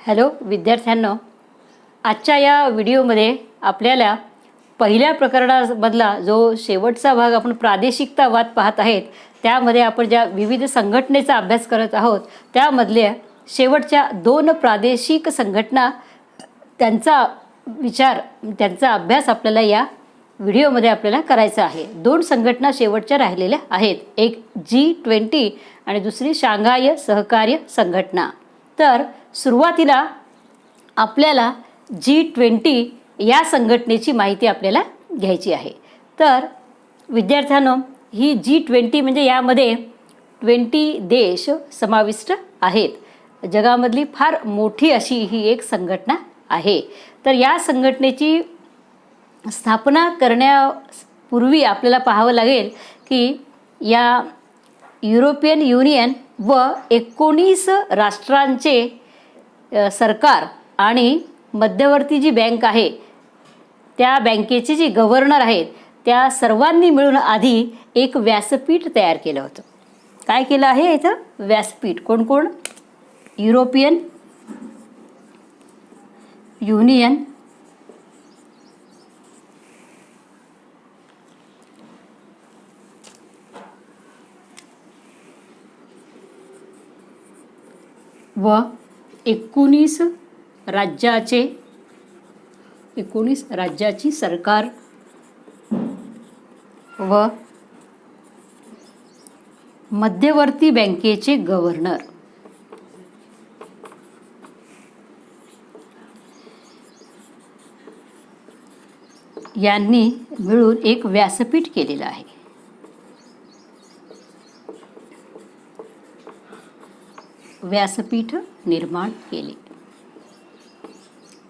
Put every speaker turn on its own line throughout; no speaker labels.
Hello विद्यार्थ्यांनो, आजच्या या व्हिडिओमध्ये आपल्याला पहिल्या प्रकरणामधला जो शेवटचा भाग आपण प्रादेशिकतावाद पाहत आहेत, त्यामध्ये आपण ज्या विविध संघटनेचा अभ्यास करत आहोत त्यामधल्या शेवटच्या 2 प्रादेशिक संघटना त्यांचा विचार त्यांचा अभ्यास आपल्याला या व्हिडिओमध्ये आपल्याला करायचा आहे। 2 संघटना शेवटच्या राहिलेल्या आहेत, एक G20 आणि दुसरी शांघाय सहकार्य संघटना। तर सुरुवातीला आपल्याला G20 या संघटनेची माहिती आपल्याला घ्यायची आहे। तर विद्यार्थ्यांनो, ही G20 म्हणजे यामध्ये 20 देश समाविष्ट आहेत। जगामधली फार मोठी अशी ही एक संघटना आहे। तर या संघटनेची स्थापना करण्यापूर्वी आपल्याला पाहावं लागेल की या युरोपियन युनियन व 19 राष्ट्रांचे सरकार आणि मध्यवर्ती जी बँक आहे त्या बँकेचे जे गव्हर्नर आहेत त्या सर्वांनी मिळून आधी एक व्यासपीठ तयार केलं होतं। काय केलं आहे इथं? व्यासपीठ। कोण कोण? युरोपियन युनियन, व 19 राज्याची सरकार व मध्यवर्ती बँकेचे गव्हर्नर यांनी मिळून एक व्यासपीठ केलेलं आहे। व्यासपीठ निर्माण केले।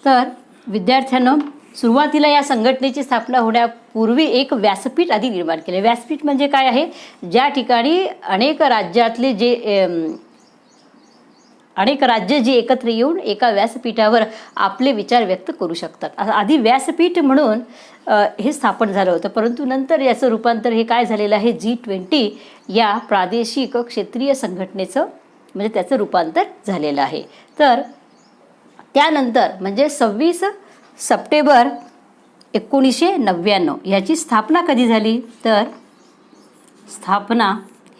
तर विद्यार्थ्यांनो, सुरुवातीला या संघटनेची स्थापना होण्यापूर्वी एक व्यासपीठ आधी निर्माण केले। व्यासपीठ म्हणजे काय आहे? ज्या ठिकाणी अनेक राज्य जे एकत्र येऊन एका व्यासपीठावर आपले विचार व्यक्त करू शकतात। आधी व्यासपीठ म्हणून हे स्थापन झालं होतं, परंतु नंतर याचं रूपांतर हे काय झालेलं आहे? G20 या प्रादेशिक क्षेत्रीय संघटनेचं म्हणजे त्याचं रूपांतर झालेलं आहे। तर त्यानंतर म्हणजे 26 सप्टेंबर 1999 याची स्थापना कधी झाली? तर स्थापना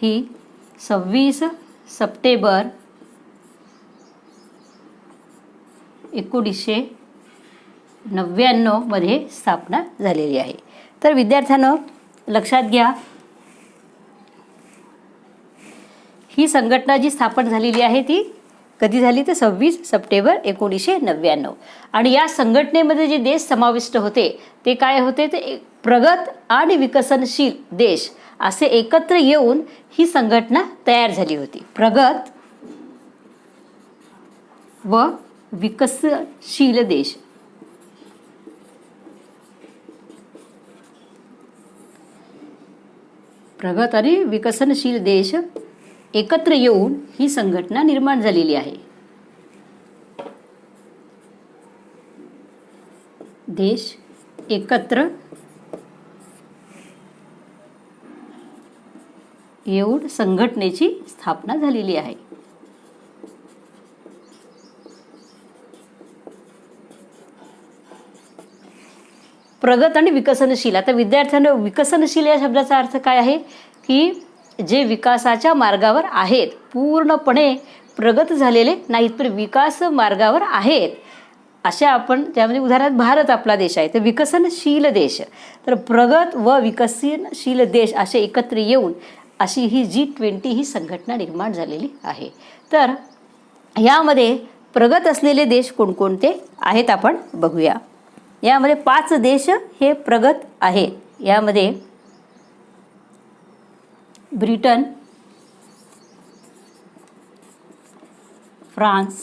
ही 26 सप्टेंबर 1999 मध्ये स्थापना झालेली आहे। तर विद्यार्थ्यांनो लक्षात घ्या, ही संघटना जी स्थापन झालेली आहे ती कधी झाली? तर 26 सप्टेंबर 1999। आणि या संघटनेमध्ये जे देश समाविष्ट होते ते काय होते? ते प्रगत आणि विकसनशील देश असे एकत्र येऊन ही संघटना तयार झाली होती। प्रगत व विकसनशील देश, प्रगत आणि विकसनशील देश एकत्र येऊन ही संघटना निर्माण झालेली आहे। देश एकत्र येऊन संघटनेची स्थापना झालेली आहे। प्रगत आणि विकसनशील। आता विद्यार्थ्यांना विकसनशील या शब्दाचा अर्थ काय आहे? की जे विकासाच्या मार्गावर आहेत, पूर्णपणे प्रगत झालेले नाहीत पण विकास मार्गावर आहेत अशा आपण त्यामध्ये उदाहरणार्थ भारत आपला देश आहे, तर विकसनशील देश। तर प्रगत व विकसनशील देश असे एकत्र येऊन अशी ही G20 ही संघटना निर्माण झालेली आहे। तर यामध्ये प्रगत असलेले देश कोणकोणते आहेत आपण बघूया। यामध्ये 5 देश हे प्रगत आहेत। यामध्ये ब्रिटन, फ्रान्स,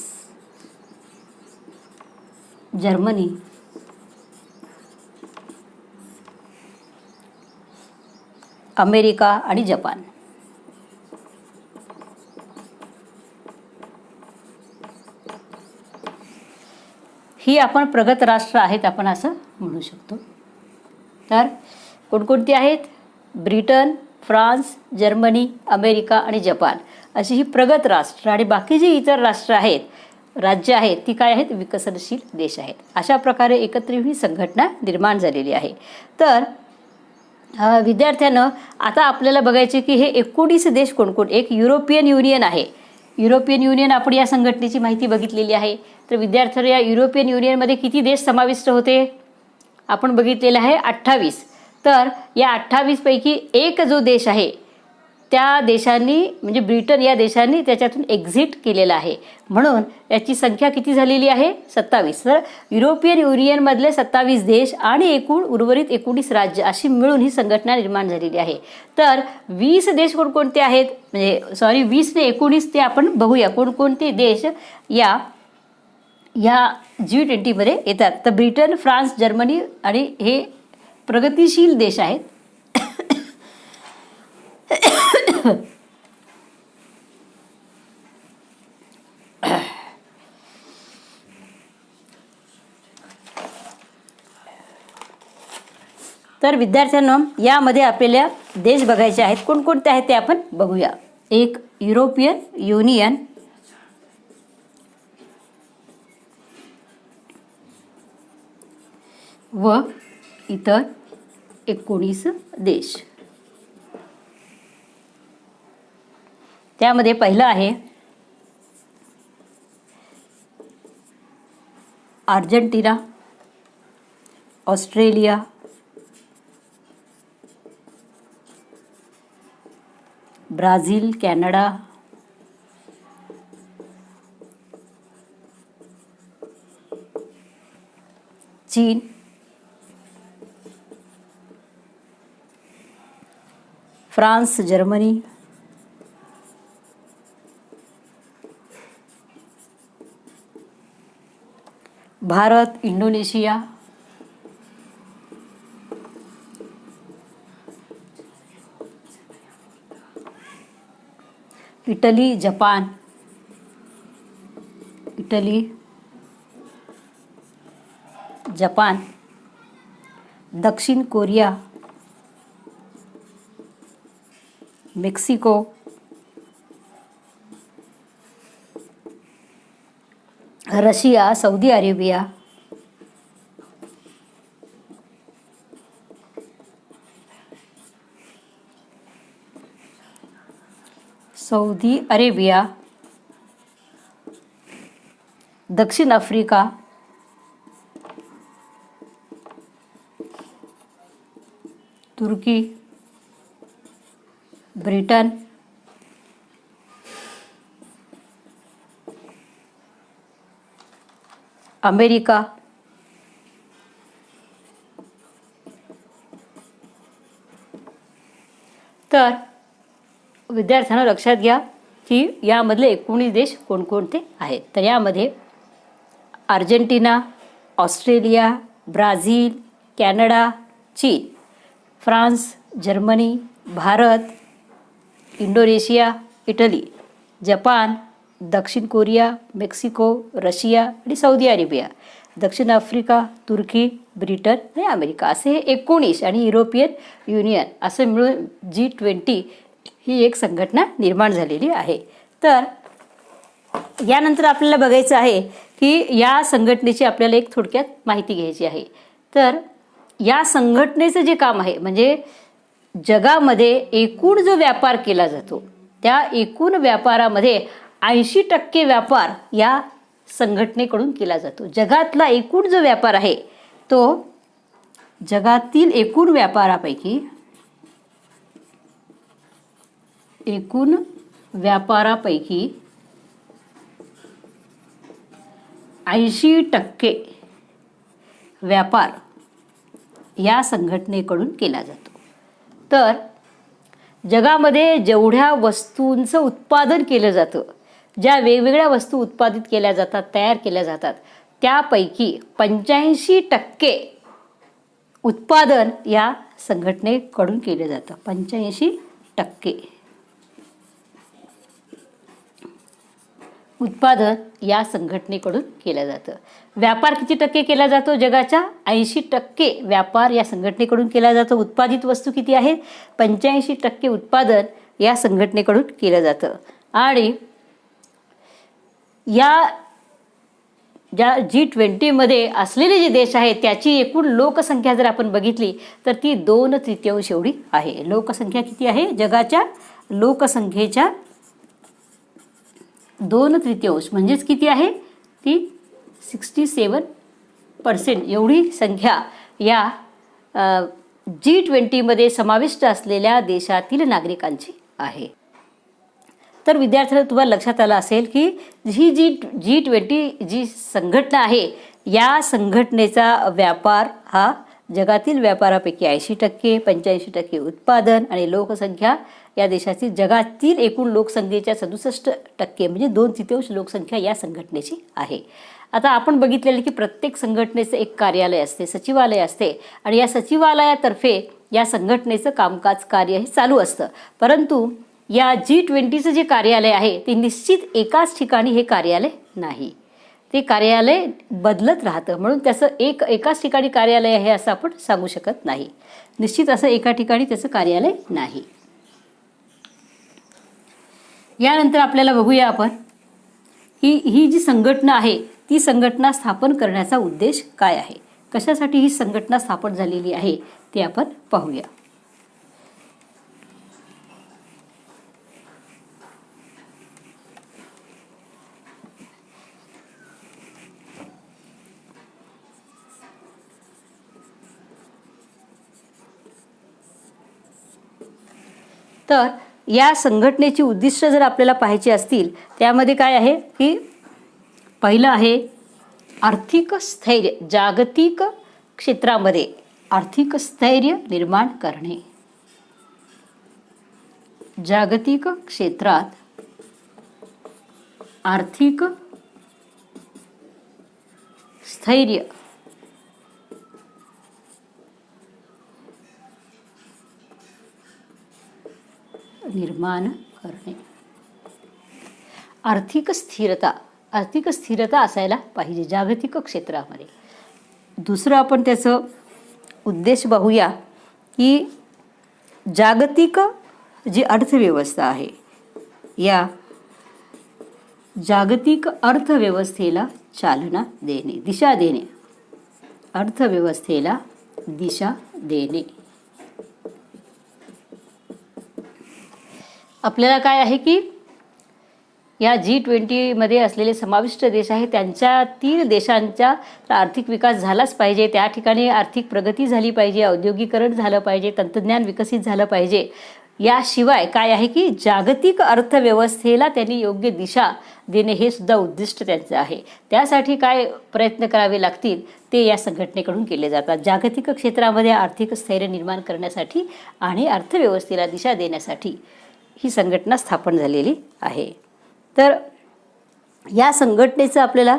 जर्मनी, अमेरिका आणि जपान। ही आपण प्रगत राष्ट्र आहेत आपण असं म्हणू शकतो। तर कोणकोणती आहेत? ब्रिटन, फ्रान्स, जर्मनी, अमेरिका आणि जपान अशी ही प्रगत राष्ट्र। आणि बाकी जी इतर राष्ट्र आहेत राज्य आहेत ती काय आहेत, विकसनशील देश आहेत. अशा प्रकारे एकत्र येऊन ही संघटना निर्माण झालेली आहे. तर विद्यार्थ्यांनो, आता आपल्याला बघायचे की हे 19 देश कोणकोण. एक युरोपियन युनियन आहे. युरोपियन युनियन आपण या संघटनेची माहिती बघितलेली आहे. तर विद्यार्थ्यांना या युरोपियन युनियनमध्ये किती देश समाविष्ट होते आपण बघितलेलं आहे, 28. तर या 28 पैकी एक जो देश आहे त्या देशांनी म्हणजे ब्रिटन या देशांनी त्याच्यातून एक्झिट केलेला आहे, म्हणून याची संख्या किती झालेली आहे, 27. तर युरोपियन युनियनमधले 27 देश आणि एकूण उर्वरित 19 राज्य अशी मिळून ही संघटना निर्माण झालेली आहे. तर 20 देश कोणकोणते आहेत, म्हणजे 20 ने 19 ते आपण बघूया कोणकोणते देश या G20मध्ये येतात. तर ब्रिटन, फ्रान्स, जर्मनी आणि हे प्रगतिशील देश आहेत. तर विद्यार्थ्यांनो, यामध्ये आपल्याला देश बघायचे आहेत. कोणकोणते आहेत ते आपण बघूया. एक युरोपियन युनियन, व इतर 19 देश. त्यामध्ये पहिलं आहे अर्जेंटिना, ऑस्ट्रेलिया, ब्राझील, कॅनडा, चीन, France, Germany, Bharat, Indonesia, Italy, Japan, दक्षिण Korea, Mexico, Russia, Saudi Arabia, दक्षिण आफ्रिका, तुर्की, ब्रिटन, अमेरिका, तर विद्यार्थ्यांना लक्षात घ्या की यामधले 19 देश कोणकोणते आहेत. तर यामध्ये अर्जेंटिना, ऑस्ट्रेलिया, ब्राझील, कॅनडा, चीन, France, Germany, Bharat, Indonesia, Italy, Japan, दक्षिण कोरिया, मेक्सिको, रशिया आणि सौदी अरेबिया, दक्षिण आफ्रिका, तुर्की, ब्रिटन आणि अमेरिका असे हे 19 आणि युरोपियन युनियन असं मिळून G20 ही एक संघटना निर्माण झालेली आहे. तर यानंतर आपल्याला बघायचं आहे की या संघटनेची आपल्याला एक थोडक्यात माहिती घ्यायची आहे. तर या संघटनेचं जे काम आहे म्हणजे जगामध्ये एकूण जो व्यापार केला जातो त्या एकूण व्यापारामध्ये 80% व्यापार या संघटनेकडून केला जातो. जगातला एकूण जो व्यापार आहे तो जगातील एकूण व्यापारापैकी 80% व्यापार या संघटनेकडून केला जातो. तर जगामध्ये जेवढ्या वस्तूंचं उत्पादन केलं जातं, ज्या वेगवेगळ्या वस्तू उत्पादित केल्या जातात, तयार केल्या जातात, त्यापैकी 85% उत्पादन या संघटनेकडून केलं जातं. 85% उत्पादन या संघटनेकडून केलं जातं. व्यापार किती टक्के केला जातो जगाच्या? 80% व्यापार या संघटनेकडून केला जातो. उत्पादित वस्तू किती आहेत? 85% उत्पादन या संघटनेकडून केलं जातं. आणि या ज्या G20मध्ये असलेले जे देश आहेत त्याची एकूण लोकसंख्या जर आपण बघितली तर ती 2/3 एवढी आहे. लोकसंख्या किती आहे? जगाच्या लोकसंख्येच्या 2/3 म्हणजेच किती आहे? ती 67% एवढी संख्या या G20मध्ये समाविष्ट असलेल्या देशातील नागरिकांची आहे. तर विद्यार्थ्यांना तुम्हाला लक्षात आलं असेल की ही G20 जी संघटना आहे या संघटनेचा व्यापार हा जगातील व्यापारापैकी 80%, 85% उत्पादन आणि लोकसंख्या या देशातील जगातील एकूण लोकसंख्येच्या 67% म्हणजे 2/3 लोकसंख्या या संघटनेची आहे. आता आपण बघितलेलं की प्रत्येक संघटनेचं एक कार्यालय असते, सचिवालय असते आणि या सचिवालयातर्फे या संघटनेचं कामकाज कार्य हे चालू असतं. परंतु या G20चं जे कार्यालय आहे ते निश्चित एकाच ठिकाणी हे कार्यालय नाही, ते कार्यालय बदलत राहतं. म्हणून त्याचं एकाच ठिकाणी कार्यालय आहे असं आपण सांगू शकत नाही. निश्चित असं एका ठिकाणी त्याचं कार्यालय नाही. यानंतर आपल्याला बघूया आपण की ही जी संघटना आहे ती संघटना स्थापन करण्याचा उद्देश काय आहे, कशासाठी ही संघटना स्थापन झालेली आहे ते आपण पाहूया. तर या संघटनेची उद्दिष्ट जर आपल्याला पाहायची असतील त्यामध्ये काय आहे की पहिलं आहे आर्थिक स्थैर्य, जागतिक क्षेत्रामध्ये आर्थिक स्थैर्य निर्माण करणे. जागतिक क्षेत्रात आर्थिक स्थैर्य निर्माण करणे. आर्थिक स्थिरता असायला पाहिजे जागतिक क्षेत्रामध्ये. दुसरं आपण त्याचं उद्देश पाहूया की जागतिक जी अर्थव्यवस्था आहे या जागतिक अर्थव्यवस्थेला चालना देणे, दिशा देणे, अर्थव्यवस्थेला दिशा देणे. आपल्याला काय आहे की या G20मध्ये असलेले समाविष्ट देश आहेत त्यांच्यातील देशांचा आर्थिक विकास झालाच पाहिजे, त्या ठिकाणी आर्थिक प्रगती झाली पाहिजे, औद्योगिकरण झालं पाहिजे, तंत्रज्ञान विकसित झालं पाहिजे. याशिवाय काय आहे की जागतिक अर्थव्यवस्थेला त्यांनी योग्य दिशा देणे हे सुद्धा उद्दिष्ट त्यांचं आहे. त्यासाठी काय प्रयत्न करावे लागतील ते या संघटनेकडून केले जातात. जागतिक क्षेत्रामध्ये आर्थिक स्थैर्य निर्माण करण्यासाठी आणि अर्थव्यवस्थेला दिशा देण्यासाठी ही संघटना स्थापन झालेली आहे. तर या संघटनेचं आपल्याला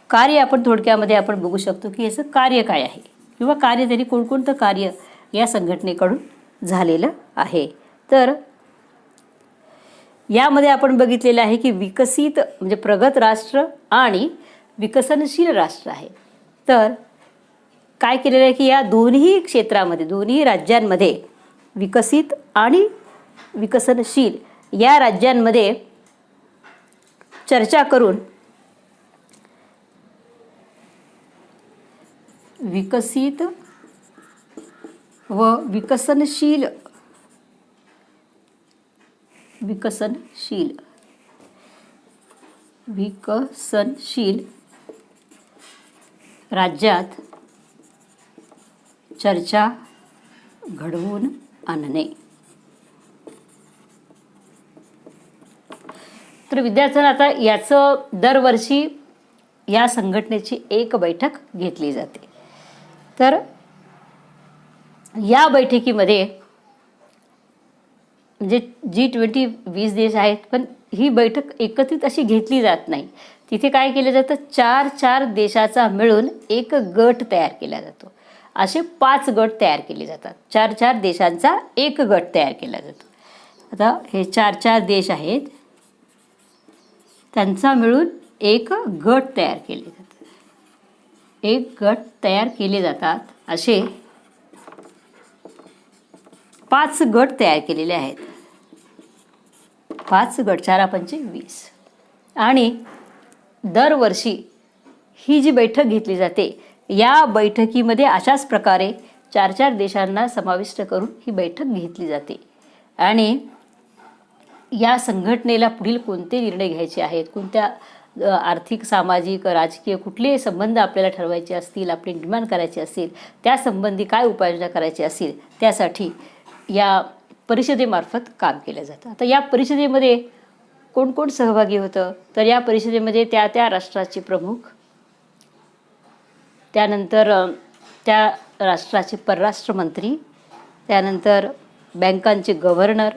कार्य आपण थोडक्यामध्ये आपण बघू शकतो की याचं कार्य काय आहे किंवा कार्य त्यांनी कोणकोणतं कार्य या संघटनेकडून झालेलं आहे. तर यामध्ये आपण बघितलेलं आहे की विकसित म्हणजे प्रगत राष्ट्र आणि विकसनशील राष्ट्र आहे. तर काय केलेलं आहे की या दोन्ही क्षेत्रामध्ये, दोन्ही राज्यांमध्ये विकसित आणि विकसनशील या राज्यांमध्ये चर्चा करून विकसित व विकसनशील राज्यात चर्चा घडवून आणणे. तर विद्यार्थ्यांना आता याचं दरवर्षी या संघटनेची एक बैठक घेतली जाते. तर या बैठकीमध्ये म्हणजे G20 20 देश आहेत, पण ही बैठक एकत्रित अशी घेतली जात नाही. तिथे काय केलं जातं, 4 देशाचा मिळून एक गट तयार केला जातो. असे 5 गट तयार केले जातात. 4 देशांचा एक गट तयार केला जातो. आता हे 4 देश आहेत त्यांचा मिळून एक गट तयार केले जातात. एक गट तयार केले जातात. असे 5 गट तयार केलेले आहेत. 5 गट 4 × 5 = 20 आणि दरवर्षी ही जी बैठक घेतली जाते, या बैठकीमध्ये अशाच प्रकारे 4-4 देशांना समाविष्ट करून ही बैठक घेतली जाते आणि या संघटनेला पुढील कोणते निर्णय घ्यायचे आहेत, कोणत्या आर्थिक, सामाजिक, राजकीय कुठले संबंध आपल्याला ठरवायचे असतील, आपली डिमांड करायची असतील, त्यासंबंधी काय उपाययोजना करायची असतील, त्यासाठी या परिषदेमार्फत काम केलं जातं. आता या परिषदेमध्ये कोण कोण सहभागी होतं, तर या परिषदेमध्ये त्या राष्ट्राचे प्रमुख, त्यानंतर त्या राष्ट्राचे परराष्ट्र मंत्री, त्यानंतर बँकांचे गव्हर्नर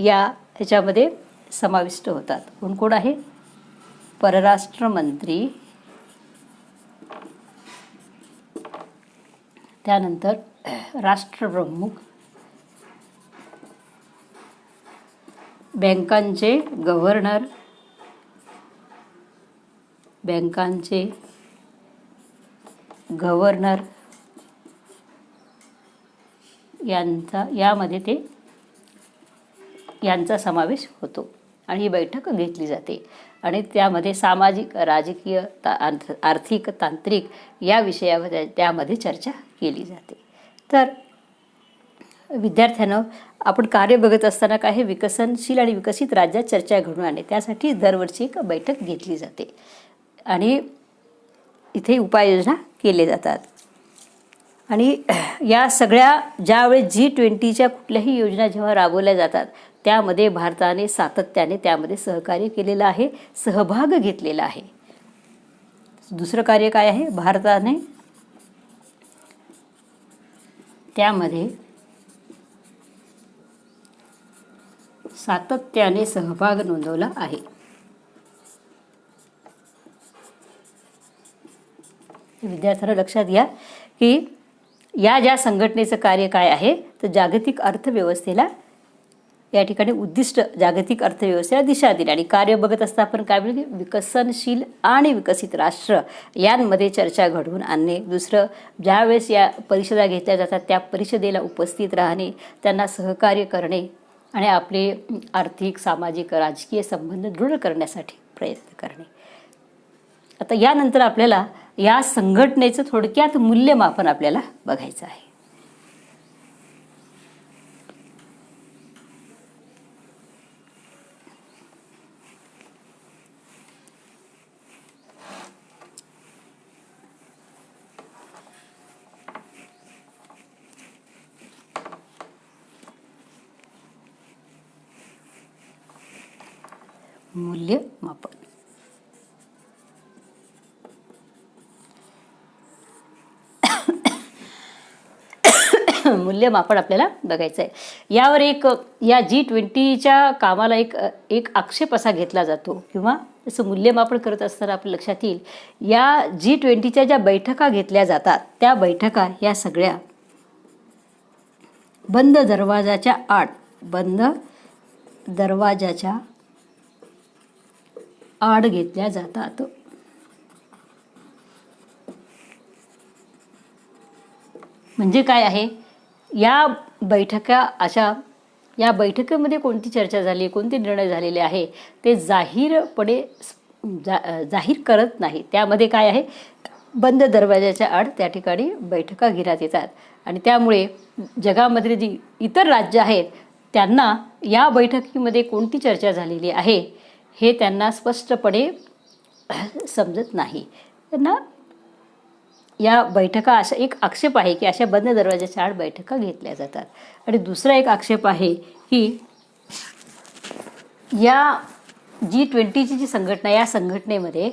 ह्याच्यामध्ये समाविष्ट होतात. कोण कोण आहे? परराष्ट्र मंत्री, त्यानंतर राष्ट्रप्रमुख, बँकांचे गव्हर्नर, यांचा समावेश होतो आणि ही बैठक घेतली जाते आणि त्यामध्ये सामाजिक, राजकीय, आर्थिक, तांत्रिक या विषयावर त्यामध्ये चर्चा केली जाते. तर विद्यार्थ्यांनो, आपण कार्य बघत असताना काय, हे विकसनशील आणि विकसित राज्यात चर्चा घडून आणणे, त्यासाठी दरवर्षी एक बैठक घेतली जाते आणि इथे उपाययोजना केले जातात. आणि या सगळ्या ज्यावेळी G20च्या कुठल्याही योजना जेव्हा राबवल्या जातात, त्यामध्ये भारताने सातत्याने त्यामध्ये सहकार्य केलेलं आहे, सहभाग घेतलेला आहे. दुसरं कार्य काय आहे? भारताने त्यामध्ये सातत्याने सहभाग नोंदवला आहे. विद्यार्थ्यांना लक्षात घ्या की या ज्या संघटनेचं कार्य काय आहे, तर जागतिक अर्थव्यवस्थेला या ठिकाणी उद्दिष्ट, जागतिक अर्थव्यवस्थेला दिशा दिली आणि कार्य बघत असता आपण काय बोलू, विकसनशील आणि विकसित राष्ट्र यांमध्ये चर्चा घडवून आणणे. दुसरं, ज्यावेळेस या परिषदा घेतल्या जातात त्या परिषदेला उपस्थित राहणे, त्यांना सहकार्य करणे आणि आपले आर्थिक, सामाजिक, राजकीय संबंध दृढ करण्यासाठी प्रयत्न करणे. आता यानंतर आपल्याला या संघटनेचं थोडक्यात मूल्यमापन आपल्याला बघायचं आहे. मूल्यमापन. मूल्यमापन आपल्याला बघायचं आहे. यावर या G20च्या कामाला एक आक्षेप असा घेतला जातो किंवा त्याचं मूल्यमापन करत असताना आपल्या लक्षात येईल, या G20च्या ज्या बैठका घेतल्या जातात त्या बैठका या सगळ्या बंद दरवाजाच्या आड घेतल्या जातात. म्हणजे काय आहे, या बैठकीमध्ये कोणती चर्चा झाली, कोणते निर्णय झालेले आहे ते जाहीरपणे जाहीर करत नाही. त्यामध्ये काय आहे, बंद दरवाजाच्या आड त्या ठिकाणी बैठका घेण्यात येतात आणि त्यामुळे जगामधले जी इतर राज्य आहेत त्यांना या बैठकीमध्ये कोणती चर्चा झालेली आहे हे त्यांना स्पष्टपणे समजत नाही. त्यांना या बैठका अशा एक आक्षेप आहे की अशा बंद दरवाजाच्या आड बैठका घेतल्या जातात. आणि दुसरा एक आक्षेप आहे की या G20ची जी संघटना, या संघटनेमध्ये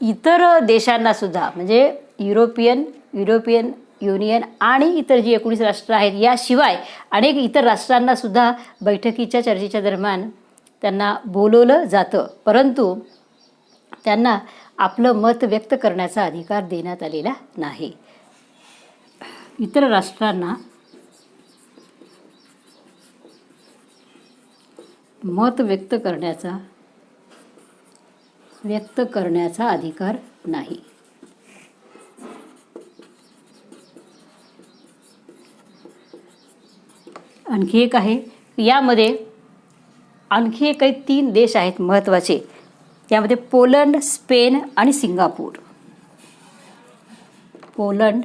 इतर देशांना सुद्धा, म्हणजे युरोपियन युनियन आणि इतर जी 19 राष्ट्र आहेत याशिवाय अनेक इतर राष्ट्रांना सुद्धा बैठकीच्या चर्चेच्या दरम्यान त्यांना बोलवलं जातं, परंतु त्यांना आपलं मत व्यक्त करण्याचा अधिकार देण्यात आलेला नाही. इतर राष्ट्रांना मत व्यक्त करण्याचा अधिकार नाही. आणखी एक आहे, यामध्ये आणखी काही 3 देश आहेत महत्त्वाचे. त्यामध्ये पोलंड, स्पेन आणि सिंगापूर. पोलंड,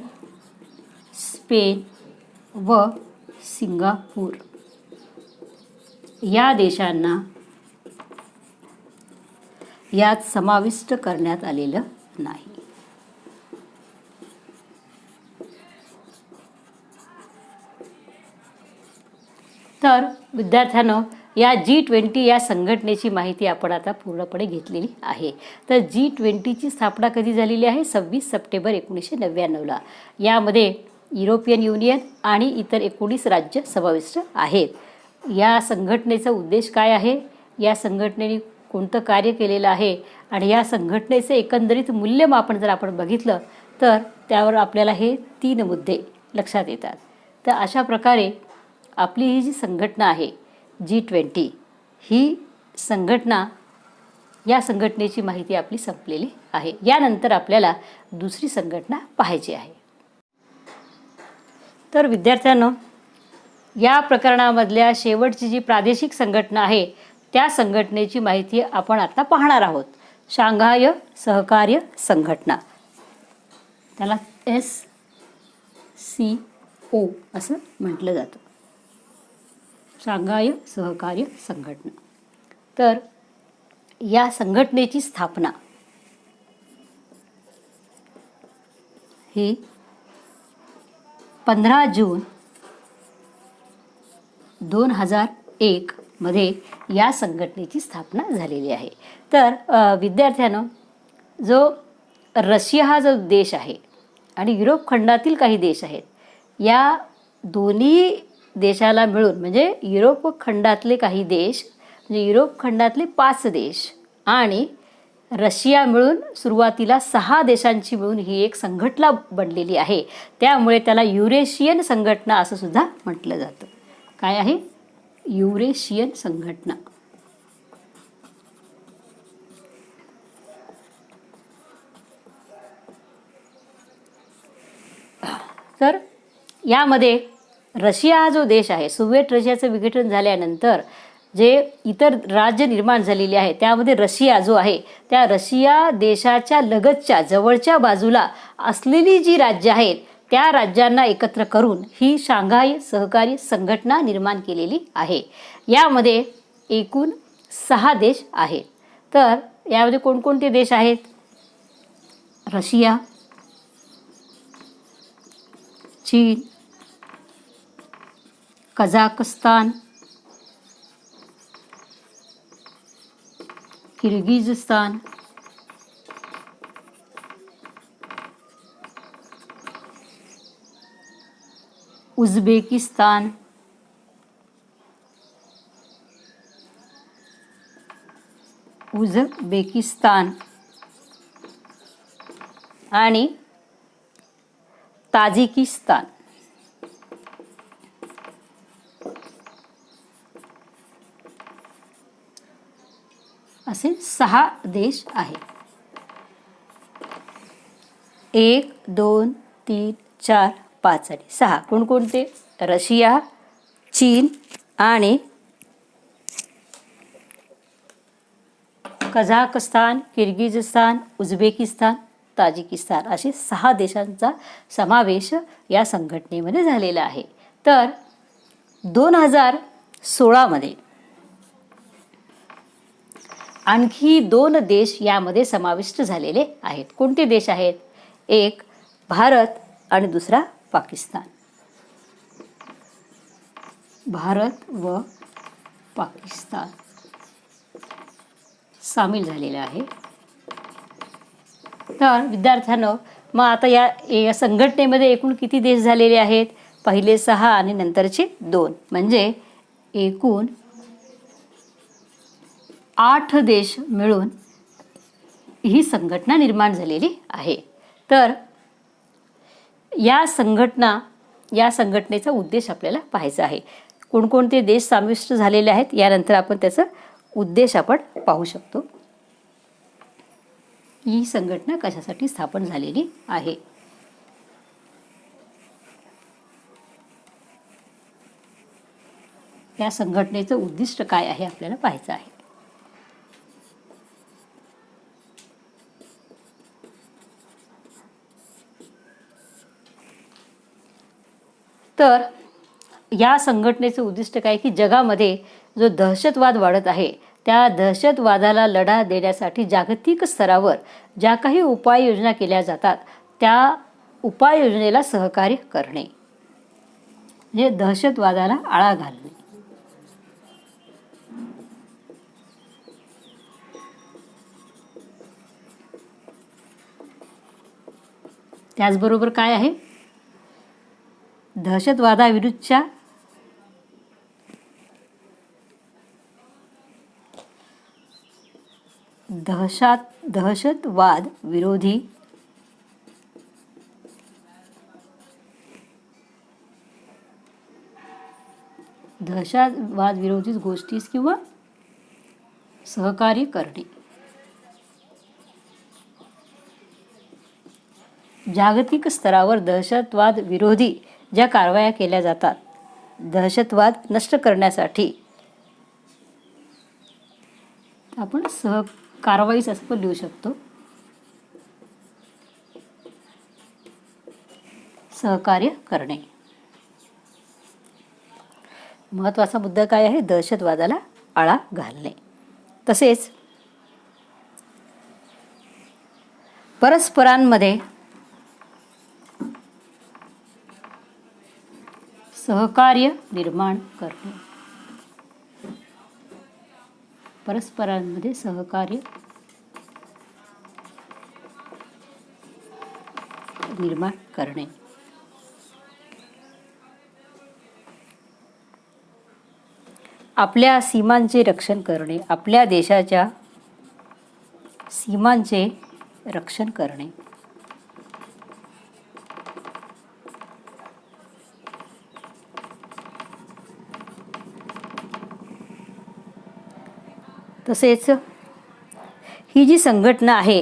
स्पेन व सिंगापूर या देशांना यात समाविष्ट करण्यात आलेलं नाही. तर विद्यार्थ्यांनो, या G20 या संघटनेची माहिती आपण आता पूर्णपणे घेतलेली आहे. तर G20ची स्थापना कधी झालेली आहे? 26 सप्टेंबर 1999ला. यामध्ये युरोपियन युनियन आणि इतर 19 राज्य समाविष्ट आहेत. या संघटनेचा उद्देश काय आहे? या संघटनेने कोणतं कार्य केलेलं आहे? आणि या संघटनेचे एकंदरीत मूल्यमापन जर आपण बघितलं तर त्यावर आपल्याला हे 3 मुद्दे लक्षात येतात. तर अशा प्रकारे आपली ही जी संघटना आहे G20, ही संघटना, या संघटनेची माहिती आपली संपलेली आहे. यानंतर आपल्याला दुसरी संघटना पाहायची आहे. तर विद्यार्थ्यांनो, या प्रकरणामधल्या शेवटची जी प्रादेशिक संघटना आहे त्या संघटनेची माहिती आपण आता पाहणार आहोत. शांघाय सहकार्य संघटना, त्याला SCO असं म्हटलं जातं. शांघाय सहकार्य संघटना. तर या संघटनेची स्थापना ही 15 जून 2001 मध्ये या संघटनेची स्थापना झालेली आहे. तर विद्यार्थ्यांनो, जो रशिया हा जो देश आहे आणि युरोप खंडातील काही देश आहेत, या दोन्ही देशाला मिळून, म्हणजे युरोप खंडातले काही देश, म्हणजे युरोप खंडातले 5 देश आणि रशिया मिळून सुरुवातीला 6 देशांची मिळून ही एक संघटना बनलेली आहे. त्यामुळे त्याला युरेशियन संघटना असं सुद्धा म्हटलं जातं. काय आहे? युरेशियन संघटना. तर यामध्ये रशिया हा जो देश आहे, सोव्हिएट रशियाचं विघटन झाल्यानंतर जे इतर राज्य निर्माण झालेली आहे त्यामध्ये रशिया जो आहे, त्या रशिया देशाच्या लगतच्या जवळच्या बाजूला असलेली जी राज्य आहेत त्या राज्यांना एकत्र करून ही शांघाय सहकार्य संघटना निर्माण केलेली आहे. यामध्ये एकूण 6 देश आहेत. तर यामध्ये कोणकोणते देश आहेत? रशिया, चीन, कझाकस्तान, किर्गिझस्तान, उझबेकिस्तान, आणि ताजिकिस्तान असे 6 देश आहेत. 1, 2, 3, 4, 5 आणि 6 कोणकोणते? रशिया, चीन आणि कझाकस्तान, किर्गिझस्तान, उझबेकिस्तान, ताजिकिस्तान असे 6 देशांचा समावेश या संघटनेमध्ये झालेला आहे. तर 2016 मध्ये आणखी 2 देश यामध्ये समाविष्ट झालेले आहेत. कोणते देश आहेत? एक भारत आणि दुसरा पाकिस्तान. भारत व पाकिस्तान सामील झालेले आहे. तर विद्यार्थ्यांनो, मग आता या संघटनेमध्ये एकूण किती देश झालेले आहेत? पहिले 6 आणि नंतरचे 2, म्हणजे एकूण 8 देश मिळून ही संघटना निर्माण झालेली आहे. तर या संघटनेचा उद्देश आपल्याला पाहायचा आहे. कोणकोणते देश समाविष्ट झालेले आहेत यानंतर आपण त्याचा उद्देश आपण पाहू शकतो. ही संघटना कशासाठी स्थापन झालेली आहे? या संघटनेचं उद्दिष्ट काय आहे आपल्याला पाहायचं आहे. तर या संघटनेचं उद्दिष्ट काय की जगामध्ये जो दहशतवाद वाढत आहे त्या दहशतवादाला लढा देण्यासाठी जागतिक स्तरावर ज्या काही उपाययोजना केल्या जातात त्या उपाययोजनेला सहकार्य करणे, म्हणजे दहशतवादाला आळा घालणे. त्याचबरोबर काय आहे, दहशतवादाविरुद्धच्या दहशतवाद विरोधी गोष्टीस किंवा सहकार्य करणे. जागतिक स्तरावर दहशतवाद विरोधी ज्या कारवाया केल्या जातात दहशतवाद नष्ट करण्यासाठी आपण कारवाईच असं पण लिहू शकतो, सहकार्य करणे. महत्त्वाचा मुद्दा काय आहे, दहशतवादाला आळा घालणे. तसेच परस्परांमध्ये सहकार्य निर्माण करणे. परस्परांमध्ये सहकार्य निर्माण करणे. आपल्या सीमांचे रक्षण करणे, आपल्या देशाच्या सीमांचे रक्षण करणे. तसेच ही जी संघटना आहे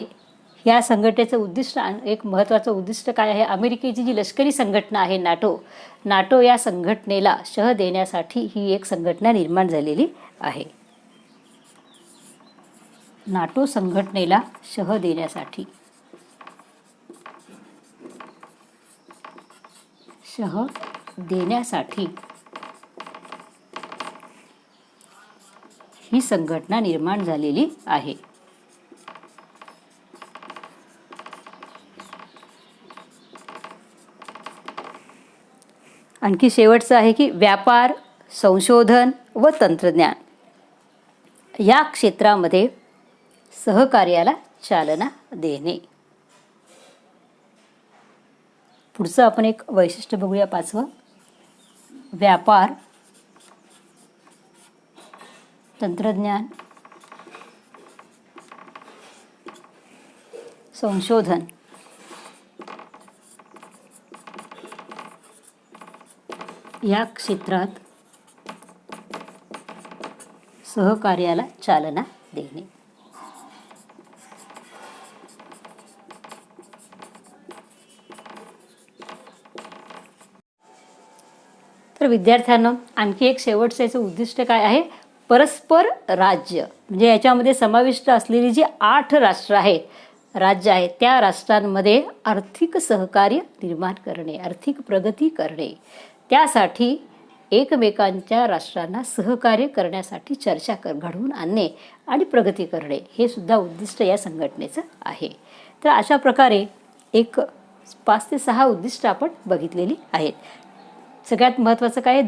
या संघटनेचं उद्दिष्ट, एक महत्त्वाचं उद्दिष्ट काय आहे, अमेरिकेची जी लष्करी संघटना आहे नाटो या संघटनेला शह देण्यासाठी ही एक संघटना निर्माण झालेली आहे. नाटो संघटनेला शह देण्यासाठी ही संघटना निर्माण झालेली आहे. आणखी शेवटचं आहे की व्यापार, संशोधन व तंत्रज्ञान या क्षेत्रामध्ये सहकार्याला चालना देणे. पुढचं आपण एक वैशिष्ट्य बघूया, 5वं. व्यापार, तंत्रज्ञान, संशोधन या क्षेत्रात सहकार्याला चालना देणे. तर विद्यार्थ्यांनो, आणखी एक शेवटचं याचं उद्दिष्ट काय आहे, परस्पर राज्य, म्हणजे याच्यामध्ये समाविष्ट असलेली जी 8 राज्य आहेत त्या राष्ट्रांमध्ये आर्थिक सहकार्य निर्माण करणे, आर्थिक प्रगती करणे. त्यासाठी एकमेकांच्या राष्ट्रांना सहकार्य करण्यासाठी चर्चा घडवून आणणे आणि प्रगती करणे हे सुद्धा उद्दिष्ट या संघटनेचं आहे. तर अशा प्रकारे एक 5 ते 6 उद्दिष्ट आपण बघितलेली आहेत. सगळ्यात महत्त्वाचं काय,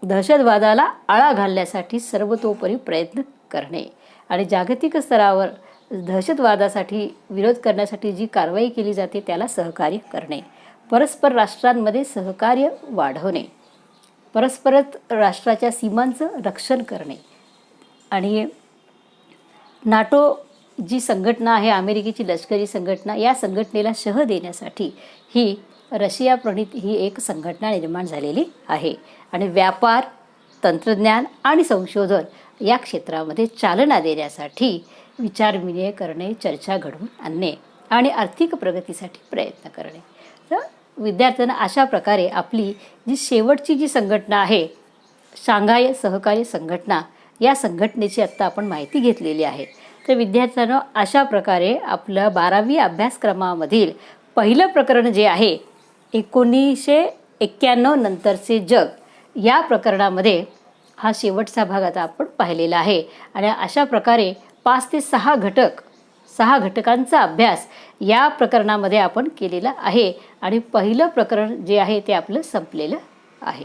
दहशतवादाला आळा घालण्यासाठी सर्वतोपरी प्रयत्न करणे आणि जागतिक स्तरावर दहशतवादासाठी विरोध करण्यासाठी जी कारवाई केली जाते त्याला सहकार्य करणे. परस्पर राष्ट्रांमध्ये सहकार्य वाढवणे, परस्पर राष्ट्राच्या सीमांचं रक्षण करणे. आणि नाटो जी संघटना आहे, अमेरिकेची लष्करी संघटना, या संघटनेला शह देण्यासाठी ही रशिया प्रणीत ही एक संघटना निर्माण झालेली आहे. आणि व्यापार, तंत्रज्ञान आणि संशोधन या क्षेत्रामध्ये चालना देण्यासाठी विचारविनिमय करणे, चर्चा घडवून आणणे आणि आर्थिक प्रगतीसाठी प्रयत्न करणे. तर विद्यार्थ्यांना अशा प्रकारे आपली जी शेवटची जी संघटना आहे, शांघाय सहकार्य संघटना, या संघटनेची आत्ता आपण माहिती घेतलेली आहे. तर विद्यार्थ्यांना अशा प्रकारे आपलं 12वी अभ्यासक्रमामधील पहिलं प्रकरण जे आहे 1991 नंतरचे जग या प्रकरणामध्ये हा शेवटचा भाग आता आपण पाहिलेला आहे. आणि अशा प्रकारे 5 ते 6 घटकांचा अभ्यास या प्रकरणामध्ये आपण केलेला आहे आणि पहिलं प्रकरण जे आहे ते आपलं संपलेलं आहे.